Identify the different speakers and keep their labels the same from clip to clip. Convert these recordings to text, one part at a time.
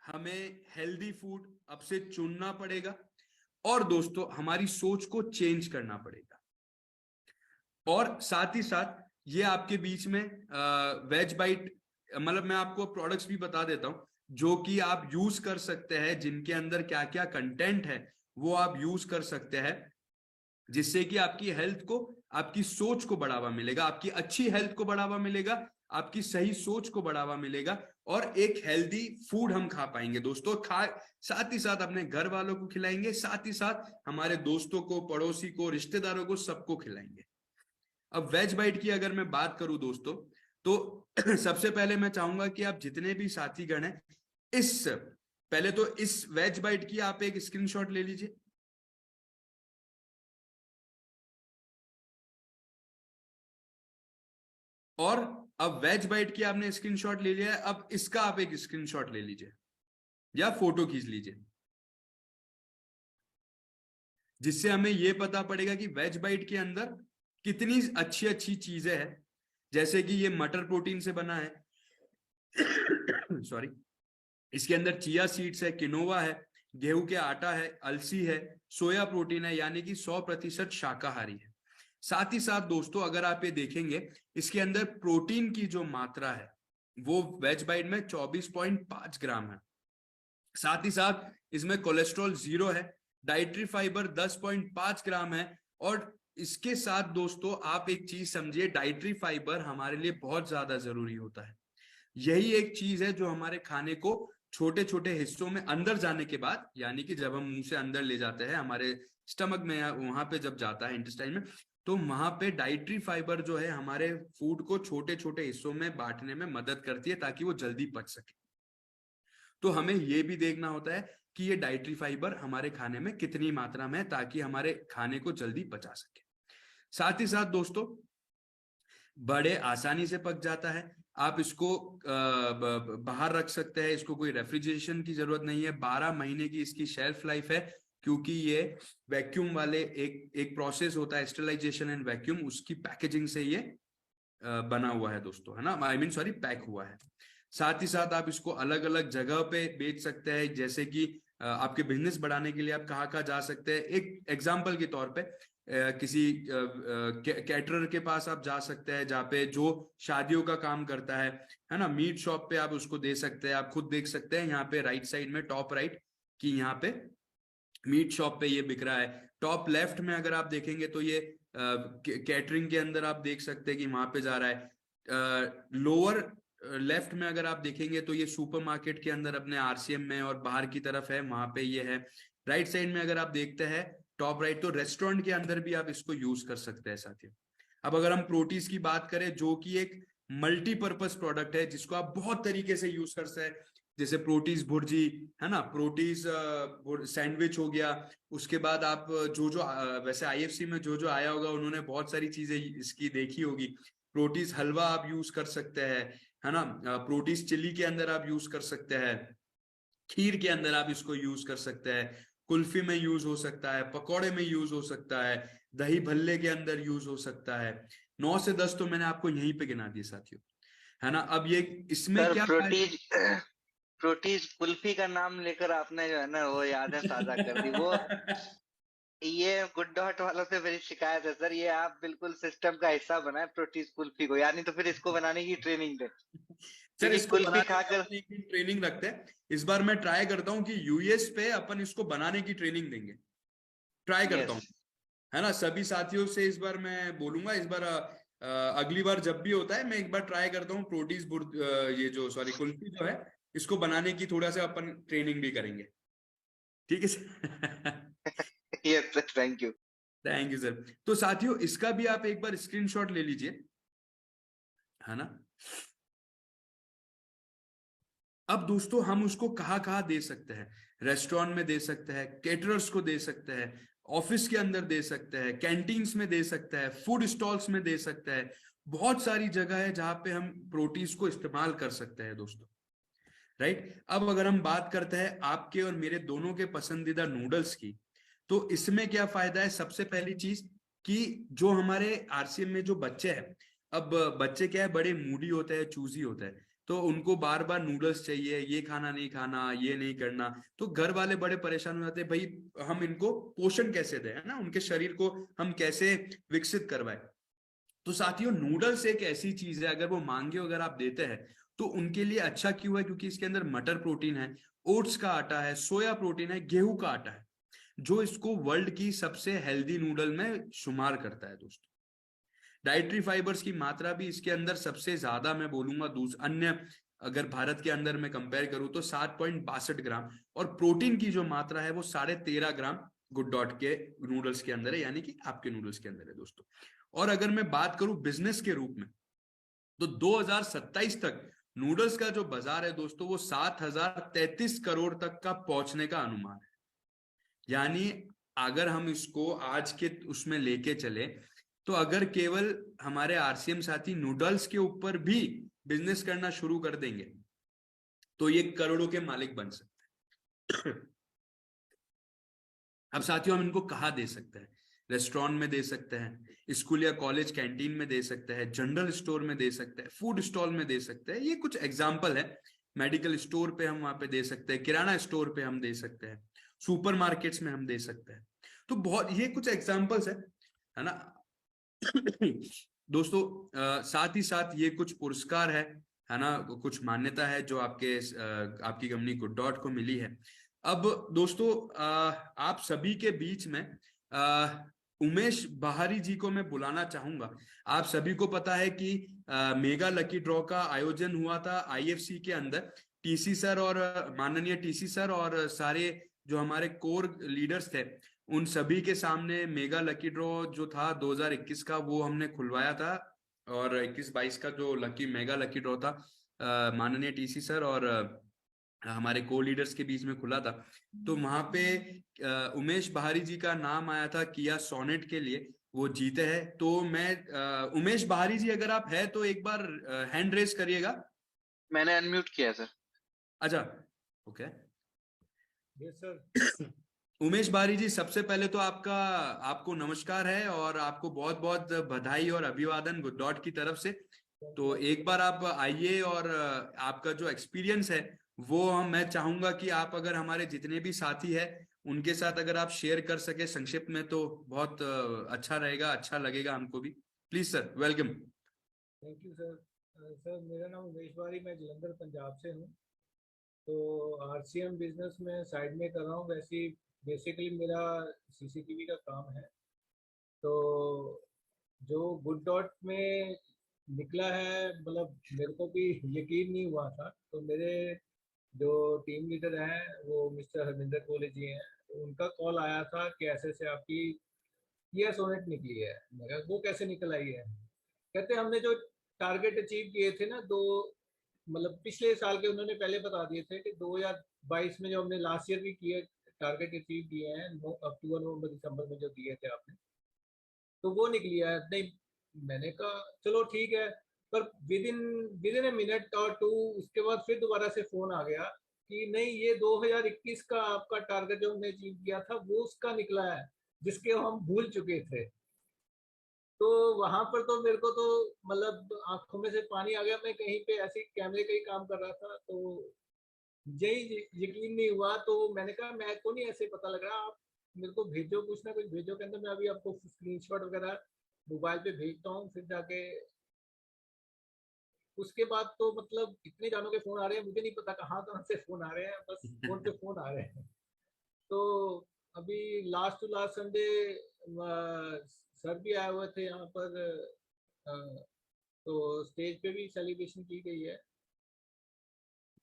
Speaker 1: हमें healthy food अब से चुनना पड़ेगा और दोस्तों हमारी सोच को चेंज करना पड़ेगा। और साथ ही साथ ये आपके बीच में वेज बाइट, मतलब मैं आपको प्रोडक्ट्स भी बता देता हूं जो कि आप यूज कर सकते हैं, जिनके अंदर क्या क्या कंटेंट है वो आप यूज कर सकते हैं, जिससे कि आपकी हेल्थ को, आपकी सोच को बढ़ावा मिलेगा, आपकी अच्छी हेल्थ को बढ़ावा मिलेगा, आपकी सही सोच को बढ़ावा मिलेगा और एक हेल्दी फूड हम खा पाएंगे दोस्तों। साथ ही साथ अपने घर वालों को खिलाएंगे, साथ ही साथ हमारे दोस्तों को, पड़ोसी को, रिश्तेदारों को, सबको खिलाएंगे। अब वेज बाइट की अगर मैं बात करूं दोस्तों, तो सबसे पहले मैं चाहूंगा कि आप जितने भी साथीगण हैं, पहले तो इस वेज बाइट की आप एक स्क्रीनशॉट ले लीजिए। और अब वेज बाइट की आपने स्क्रीनशॉट ले लिया है, अब इसका आप एक स्क्रीनशॉट ले लीजिए या फोटो खींच लीजिए, जिससे हमें यह पता पड़ेगा कि वेज बाइट के अंदर कितनी अच्छी अच्छी चीजें हैं। जैसे कि ये मटर प्रोटीन से बना है सॉरी, इसके अंदर चिया सीड्स है, किनोवा है, गेहूं के आटा है, अलसी है, सोया प्रोटीन है, यानी कि 100% शाकाहारी है। साथ ही साथ दोस्तों अगर आप ये देखेंगे, इसके अंदर प्रोटीन की जो मात्रा है वो वेज बाइट में 24.5 ग्राम है। साथ ही साथ इसमें कोलेस्ट्रॉल 0 है, डाइटरी फाइबर 10.5 ग्राम है। और इसके साथ दोस्तों आप एक चीज समझिए, डाइटरी फाइबर हमारे लिए बहुत ज्यादा जरूरी होता है। यही एक चीज है जो हमारे खाने को छोटे छोटे हिस्सों में अंदर जाने के बाद, यानी कि जब हम मुंह से अंदर ले जाते हैं हमारे स्टमक में, वहां पे जब जाता है इंटेस्टाइन में, तो वहां पे डाइटरी फाइबर जो है हमारे फूड को छोटे छोटे हिस्सों में बांटने में मदद करती है ताकि वो जल्दी पच सके। तो हमें ये भी देखना होता है कि ये डाइटरी फाइबर हमारे खाने में कितनी मात्रा में है, ताकि हमारे खाने को जल्दी पचा सके। साथ ही साथ दोस्तों बड़े आसानी से पक जाता है, आप इसको बाहर रख सकते हैं, इसको कोई रेफ्रिजरेशन की जरूरत नहीं है, 12 महीने की इसकी शेल्फ लाइफ है, क्योंकि ये वैक्यूम वाले एक प्रोसेस होता है, स्टरलाइजेशन एंड वैक्यूम, उसकी पैकेजिंग से ये बना हुआ है दोस्तों, है ना, आई मीन सॉरी, पैक हुआ है। साथ ही साथ आप इसको अलग अलग जगह पे बेच सकते हैं, जैसे कि आपके बिजनेस बढ़ाने के लिए आप कहाँ कहाँ जा सकते हैं। एक एग्जांपल के तौर पे किसी कैटरर के पास आप जा सकते हैं, जहाँ पे जो शादियों का काम करता है ना, मीट शॉप पे आप उसको दे सकते हैं। आप खुद देख सकते हैं यहाँ पे राइट साइड में, टॉप राइट, कि यहाँ पे मीट शॉप पे ये बिक रहा है। टॉप लेफ्ट में अगर आप देखेंगे तो ये कैटरिंग के अंदर आप देख सकते हैं कि वहां पे जा रहा है। लोअर लेफ्ट में अगर आप देखेंगे तो ये सुपरमार्केट के अंदर अपने आरसीएम में और बाहर की तरफ है, वहां पे ये है। राइट साइड में अगर आप देखते हैं टॉप राइट, तो रेस्टोरेंट के अंदर भी आप इसको यूज कर सकते हैं साथियों। अब अगर हम प्रोटीज की बात करें, जो कि एक मल्टीपर्पज प्रोडक्ट है जिसको आप बहुत तरीके से यूज कर सकते हैं, जैसे प्रोटीज भुर्जी, है ना, प्रोटीज सैंडविच हो गया। उसके बाद आप जो जो वैसे आईएफसी में जो जो आया होगा उन्होंने बहुत सारी चीजें इसकी देखी होगी। प्रोटीज हलवा आप यूज कर सकते हैं, है ना, प्रोटीज चिल्ली के अंदर आप यूज कर सकते हैं, खीर के अंदर आप इसको यूज कर सकते हैं, कुल्फी में यूज हो सकता है, पकौड़े में यूज हो सकता है, दही भल्ले के अंदर यूज हो सकता है। 9 से 10 तो मैंने आपको यहीं पे गिना दिए साथियों, है ना। अब ये इसमें
Speaker 2: सर
Speaker 1: क्या
Speaker 2: प्रोटीज कुल्फी का नाम लेकर आपने जो है ना वो यादें ताजा कर दी। वो ये गुड डॉट वालों से मेरी शिकायत है सर, ये आप बिल्कुल सिस्टम का हिस्सा बनाए प्रोटीज कुल्फी को, यानी तो फिर इसको बनाने की ट्रेनिंग दे,
Speaker 1: सर
Speaker 2: क्योंकि
Speaker 1: इसको
Speaker 2: कुल्फी
Speaker 1: बनाने की
Speaker 2: खाकर।
Speaker 1: अपन एक दिन ट्रेनिंग रखते हैं। इस बार मैं ट्राई करता हूँ कि यूएस पे अपन इसको बनाने की ट्रेनिंग देंगे, ट्राई करता
Speaker 2: यस,
Speaker 1: हूँ, है ना। सभी साथियों से इस बार मैं बोलूंगा, इस बार अगली बार जब भी होता है मैं एक बार ट्राई करता हूँ प्रोटीज ये जो सॉरी कुल्फी जो है इसको बनाने की थोड़ा सा अपन ट्रेनिंग भी करेंगे, ठीक है sir
Speaker 2: yes sir, thank you.
Speaker 1: Thank you sir. तो साथियों इसका भी आप एक बार स्क्रीनशॉट ले लीजिए, है ना। अब दोस्तों हम उसको कहाँ कहाँ दे सकते हैं, रेस्टोरेंट में दे सकते हैं, केटरर्स को दे सकते हैं, ऑफिस के अंदर दे सकते हैं, कैंटीन्स में दे सकते हैं, फूड स्टॉल्स में दे सकते हैं। बहुत सारी जगह है जहां पे हम प्रोटीन्स को इस्तेमाल कर सकते हैं दोस्तों, राइट। अब अगर हम बात करते हैं आपके और मेरे दोनों के पसंदीदा नूडल्स की, तो इसमें क्या फायदा है। सबसे पहली चीज कि जो हमारे आरसीएम में जो बच्चे हैं, अब बच्चे क्या है, बड़े मूडी होते हैं, चूजी होते हैं, तो उनको बार बार नूडल्स चाहिए, ये खाना नहीं खाना, ये नहीं करना, तो घर वाले बड़े परेशान हो जाते हैं, भाई हम इनको पोषण कैसे दें, है ना, उनके शरीर को हम कैसे विकसित करवाए। तो साथियों नूडल्स एक ऐसी चीज है, अगर वो मांगे अगर आप देते हैं तो उनके लिए अच्छा क्यों है, क्योंकि इसके अंदर मटर प्रोटीन है, ओट्स का आटा है, सोया प्रोटीन है, गेहूं का आटा है, जो इसको वर्ल्ड की सबसे हेल्दी नूडल में शुमार करता है दोस्तों। डाइटरी फाइबर्स की मात्रा भी इसके अंदर सबसे ज्यादा मैं बोलूंगा अन्य अगर भारत के अंदर मैं कंपेयर करूं तो 7.62 ग्राम, और प्रोटीन की जो मात्रा है वो 13.5 ग्राम गुड डॉट के नूडल्स के अंदर है, यानी कि आपके नूडल्स के अंदर है दोस्तों। और अगर मैं बात करूं बिजनेस के रूप में, तो 2027 तक नूडल्स का जो बाजार है दोस्तों वो 7,033 करोड़ तक का पहुंचने का अनुमान है। यानी अगर हम इसको आज के उसमें लेके चले, तो अगर केवल हमारे आरसीएम साथी नूडल्स के ऊपर भी बिजनेस करना शुरू कर देंगे तो ये करोड़ों के मालिक बन सकते हैं। अब साथियों हम इनको कहाँ दे सकते हैं? रेस्टोरेंट में दे सकते हैं, स्कूल या कॉलेज कैंटीन में दे सकते हैं, जनरल स्टोर में दे सकते हैं, फूड स्टॉल में दे सकते हैं, ये कुछ एग्जाम्पल है। मेडिकल स्टोर पे हम वहां पे दे सकते हैं, किराना स्टोर पे हम दे सकते हैं, सुपर मार्केट्स में हम दे सकते हैं। तो बहुत ये कुछ एग्जाम्पल्स है ना। दोस्तों साथ ही साथ ये कुछ पुरस्कार है ना, कुछ मान्यता है जो आपकी कंपनी गुड डॉट को मिली है। अब दोस्तों आप सभी के बीच में उमेश बहारी जी को मैं बुलाना चाहूंगा। आप सभी को पता है कि मेगा लकी ड्रॉ का आयोजन हुआ था आईएफसी के अंदर। टीसी सर और माननीय टीसी सर और सारे जो हमारे कोर लीडर्स थे, उन सभी के सामने मेगा लकी ड्रॉ जो था 2021 का वो हमने खुलवाया था, और 21-22 का जो मेगा लकी ड्रॉ था माननीय टीसी सर और हमारे को लीडर्स के बीच में खुला था। तो वहां पे उमेश बहारी जी का नाम आया था किया सोनेट के लिए, वो जीते हैं। तो मैं उमेश बहारी जी अगर आप है तो एक बार हैंड रेस करिएगा।
Speaker 2: मैंने अनम्यूट किया सर।
Speaker 1: अच्छा, ओके।
Speaker 3: Yes sir.
Speaker 1: उमेश बारी जी, सबसे पहले तो आपको नमस्कार है और आपको बहुत बहुत बधाई और अभिवादन गुड डॉट की तरफ से। तो एक बार आप आइए और आपका जो एक्सपीरियंस है वो मैं चाहूंगा कि आप अगर हमारे जितने भी साथी हैं उनके साथ अगर आप शेयर कर सके संक्षिप्त में तो बहुत अच्छा रहेगा, अच्छा लगेगा हमको भी। Please sir, welcome.
Speaker 3: Thank you sir. Sir मेरा नाम उमेश बारी, मैं जलंधर पंजाब से हूँ। तो आरसीएम बिजनेस में साइड में कर रहा हूँ। वैसे बेसिकली मेरा सीसीटीवी का काम है। तो जो गुड डॉट में निकला है, मतलब मेरे को भी यकीन नहीं हुआ था। तो मेरे जो टीम लीडर हैं वो मिस्टर हरमिंदर कोहली जी हैं, तो उनका कॉल आया था कि ऐसे से आपकी किया सोनेट निकली है। मैं कहा वो कैसे निकल आई है? कहते हमने जो टारगेट अचीव किए थे ना, दो मतलब पिछले साल के उन्होंने पहले बता दिए थे कि 2022 में जो हमने लास्ट ईयर भी किए टारगेट अचीव किए हैं, अक्टूबर नवंबर दिसंबर में जो दिए थे आपने, तो वो निकली है। नहीं, मैंने कहा चलो ठीक है। पर विद इन ए मिनट और टू उसके बाद फिर दोबारा से फोन आ गया कि नहीं, ये 2021 का आपका टारगेट जो हमने अचीव किया था वो उसका निकला है, जिसके हम भूल चुके थे। तो वहां पर तो मेरे को तो मतलब आंखों में से पानी आ गया। मैं कहीं पे ऐसे कैमरे का ही काम कर रहा था, तो यही यकीन नहीं हुआ। तो मैंने कहा मैं को नहीं ऐसे पता लग रहा, आप मेरे को भेजो, कुछ ना कुछ भेजो। कहते मैं अभी आपको स्क्रीनशॉट वगैरह मोबाइल पे भेजता हूँ। फिर जाके उसके बाद तो मतलब इतने जानों के फोन आ रहे हैं, मुझे नहीं पता कहाँ कहाँ से फोन आ रहे हैं, बस फोन पे फोन आ रहे हैं। तो अभी last to last Sunday sir भी आए हुए थे यहाँ पर। अ, तो स्टेज पे भी सेलिब्रेशन की गई है।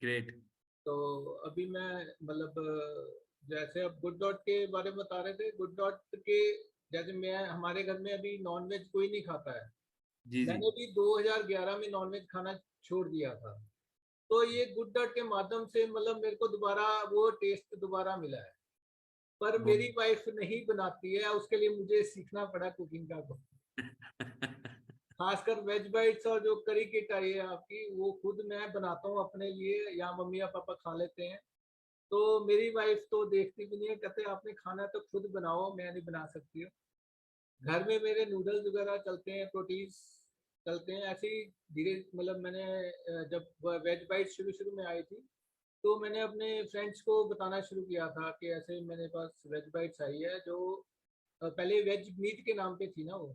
Speaker 1: ग्रेट।
Speaker 3: तो अभी मैं मतलब जैसे अब गुड डॉट के बारे में बता रहे थे, गुड डॉट के जैसे मैं हमारे घर में अभी नॉनवेज कोई नहीं खाता है।
Speaker 1: जी जी।
Speaker 3: मैंने भी 2011 में नॉनवेज खाना छोड़ दिया था। तो ये गुड डॉट के माध्यम से मतलब मेरे को दोबारा वो टेस्ट दोबारा मिला है। पर मेरी वाइफ नहीं बनाती है, उसके लिए मुझे सीखना पड़ा कुकिंग का। खासकर वेज बाइट्स और जो करी किट आई है आपकी, वो खुद मैं बनाता हूँ अपने लिए, या मम्मी या पापा खा लेते हैं। तो मेरी वाइफ तो देखती भी नहीं है, कहते आपने खाना तो खुद बनाओ, मैं नहीं बना सकती हूँ। घर में मेरे नूडल्स वगैरह चलते हैं, प्रोटीज चलते हैं ऐसे ही धीरे, मतलब मैंने जब वेज बाइट शुरू में आई थी तो मैंने अपने फ्रेंड्स को बताना शुरू किया था कि ऐसे मेरे पास वेज बाइट्स आई है, जो पहले वेज मीट के नाम पे थी ना वो,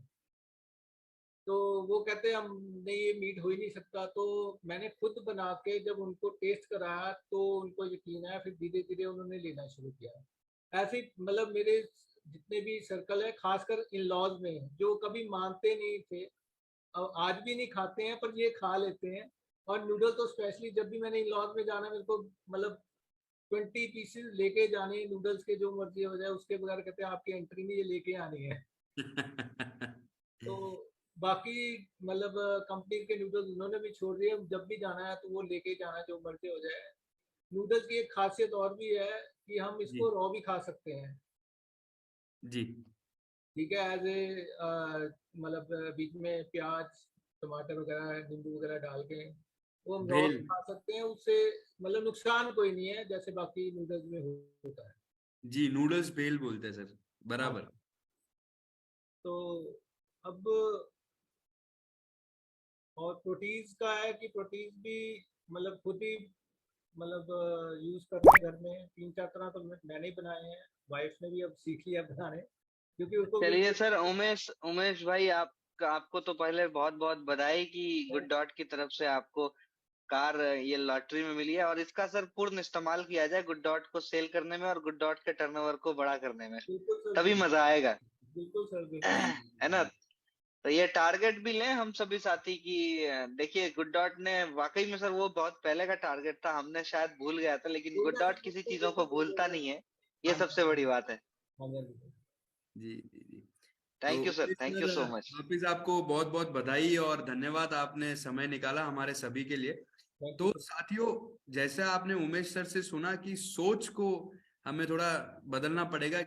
Speaker 3: तो वो कहते हमने ये मीट हो ही नहीं सकता। तो मैंने खुद बना के जब उनको टेस्ट कराया तो उनको यकीन आया, फिर धीरे धीरे उन्होंने लेना शुरू किया। ऐसे ही मतलब मेरे जितने भी सर्कल है, खासकर इन लॉज में, जो कभी मानते नहीं थे, आज भी नहीं खाते हैं, पर ये खा लेते हैं। और नूडल तो स्पेशली जब भी मैंने इन लॉज में जाना, मेरे को मतलब 20 पीसेस लेके जाने नूडल्स के, जो मर्जी हो जाए, उसके बगैर कहते हैं आपकी एंट्री में ये लेके आनी है। तो बाकी मतलब कंपनी के नूडल्स उन्होंने भी छोड़ दिए, जब भी जाना है तो वो लेके जाना है, जो मर्जी हो जाए। नूडल्स की एक खासियत और भी है कि हम
Speaker 1: जी
Speaker 3: इसको रॉ भी खा सकते हैं,
Speaker 1: जी
Speaker 3: ठीक है, एज ए मतलब बीच में प्याज टमाटर वगैरह नींबू वगैरह डाल के वो हम रॉ
Speaker 1: भेल।
Speaker 3: भी खा सकते हैं, उससे मतलब नुकसान कोई नहीं है जैसे बाकी नूडल्स में होता है।
Speaker 1: जी नूडल्स भेल बोलते हैं सर,
Speaker 3: हाँ,
Speaker 1: बराबर।
Speaker 3: तो अब और प्रोटीज का है कि प्रोटीज भी मतलब खुद ही मतलब यूज करते हैं घर में, 3-4 तरह तो मैंने ही बनाए हैं, वाइफ ने भी अब सीख लिया बनाने, क्योंकि उसको भी
Speaker 2: चलिए सर, उमेश उमेश भाई, आपको तो पहले बहुत बहुत बधाई कि गुड डॉट की तरफ से आपको कार ये लॉटरी में मिली है, और इसका सर पूर्ण इस्तेमाल किया जाए गुड डॉट को सेल करने में और गुड डॉट के टर्नओवर को बड़ा करने में,
Speaker 3: बिल्कुल सर,
Speaker 2: तभी मजा आएगा।
Speaker 3: बिल्कुल सर, बिल्कुल।
Speaker 2: है ना? तो ये टारगेट भी लें हम सभी साथी की। देखिए, गुड डॉट ने वाकई में सर, वो बहुत पहले का टारगेट था, हमने शायद भूल गया था, लेकिन गुड डॉट किसी चीजों को भूलता नहीं है, ये
Speaker 3: हाँ
Speaker 2: सबसे बड़ी बात है।
Speaker 3: जी।
Speaker 1: जी जी जी। तो
Speaker 2: thank you sir, thank you
Speaker 1: sir
Speaker 2: so much.
Speaker 1: हाफिज, आपको बहुत बहुत बधाई और धन्यवाद, आपने समय निकाला हमारे सभी के लिए।
Speaker 3: थैंक यू
Speaker 1: तो
Speaker 3: सर।
Speaker 1: साथियों, जैसा आपने उमेश सर से सुना कि सोच को हमें थोड़ा बदलना पड़ेगा।